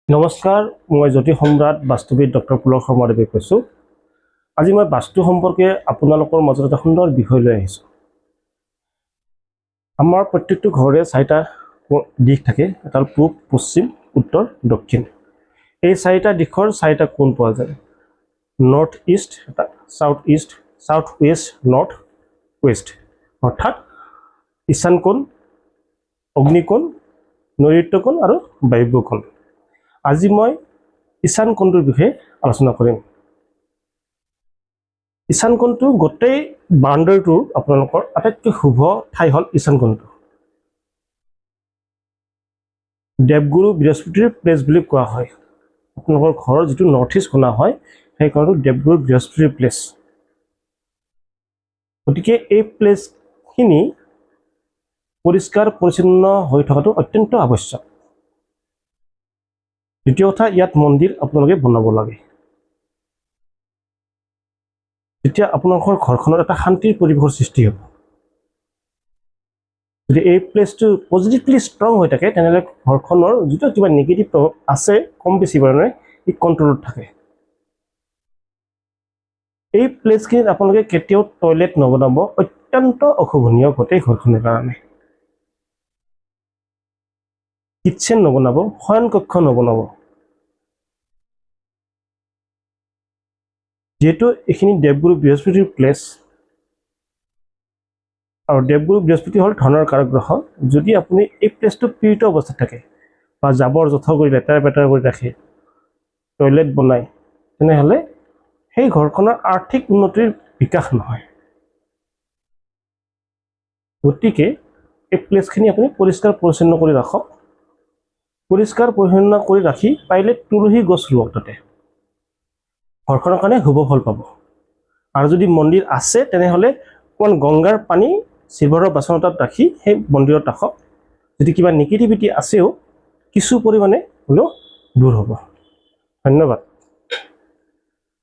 নমস্কাৰ, মই জ্যোতি সম্ৰাট বাস্তুবিদ ডক্টৰ পুলক শৰ্মাদেৱে কৈছোঁ। আজি মই বাস্তু সম্পৰ্কে আপোনালোকৰ মাজত এটা সুন্দৰ বিষয় লৈ আহিছোঁ। আমাৰ প্ৰত্যেকটো ঘৰৰে 4টা দিশ থাকে, এটা পূব, পশ্চিম, উত্তৰ, দক্ষিণ। এই 4টা দিশৰ 4টা কোণ পোৱা যায়। North east, south east, south west, north west, অৰ্থাৎ ঈশান কোণ, অগ্নিকোণ, নৈಋত্য কোণ আৰু বায়ব্য কোণ। আজি মই ঈশান কোণটোৰ বিষয়ে আলোচনা কৰিম। ঈশান কোণটো গোটেই বাউণ্ডাৰীটোৰ আপোনালোকৰ আটাইতকৈ শুভ ঠাই হ'ল ঈশান কোণটো। দেৱগুৰু বৃহস্পতিৰ প্লেচ বুলি কোৱা হয়। আপোনালোকৰ ঘৰৰ যিটো নৰ্থ ইষ্ট কোণা হয়, সেই কোণাটো দেৱগুৰু বৃহস্পতিৰ প্লেচ। গতিকে এই প্লেচখিনি পৰিষ্কাৰ পৰিচ্ছন্ন হৈ থকাটো অত্যন্ত আৱশ্যক। দ্বিতীয় কথা, ইয়াত মন্দিৰ আপোনালোকে বনাব লাগে। তেতিয়া আপোনালোকৰ ঘৰখনত এটা শান্তিৰ পৰিৱেশৰ সৃষ্টি হ'ব। যদি এই প্লেচটো পজিটিভলি ষ্ট্ৰং হৈ থাকে, তেনেহ'লে ঘৰখনৰ যিটো কিবা নিগেটিভ প্ৰভাৱ আছে কম বেছি পৰিমাণে ই কণ্ট্ৰলত থাকে। এই প্লেচখিনিত আপোনালোকে কেতিয়াও টয়লেট নবনাব, অত্যন্ত অশোভনীয় গোটেই ঘৰখনৰ কাৰণে। কিটচেন নবনাব, শয়ন কক্ষ নবনাব। যিহেতু এইখিনি দেৱগুৰু বৃহস্পতিৰ প্লেচ, আৰু দেৱগুৰু বৃহস্পতি হ'ল ধনৰ কাৰক গ্ৰহ। যদি আপুনি এই প্লেচটো পীড়িত অৱস্থাত থাকে বা জাবৰ জোথৰ কৰি লেতেৰা পেতেৰা কৰি ৰাখে, টয়লেট বনায়, তেনেহ'লে সেই ঘৰখনৰ আৰ্থিক উন্নতিৰ বিকাশ নহয়। গতিকে এই প্লেচখিনি আপুনি পৰিষ্কাৰ পৰিচ্ছন্ন কৰি ৰাখক। পৰিষ্কাৰ পৰিচ্ছন্ন কৰি ৰাখি পাৰিলে তুলসী গছ ৰুৱক তাতে। ঘৰখনৰ কাৰণে শুভ ফল পাব। আৰু যদি মন্দিৰ আছে, তেনেহ'লে অকণমান গংগাৰ পানী চিলভাৰৰ বাচন এটাত ৰাখি সেই মন্দিৰত ৰাখক। যদি কিবা নিগেটিভিটি আছেও কিছু পৰিমাণে হ'লেও দূৰ হ'ব। ধন্যবাদ।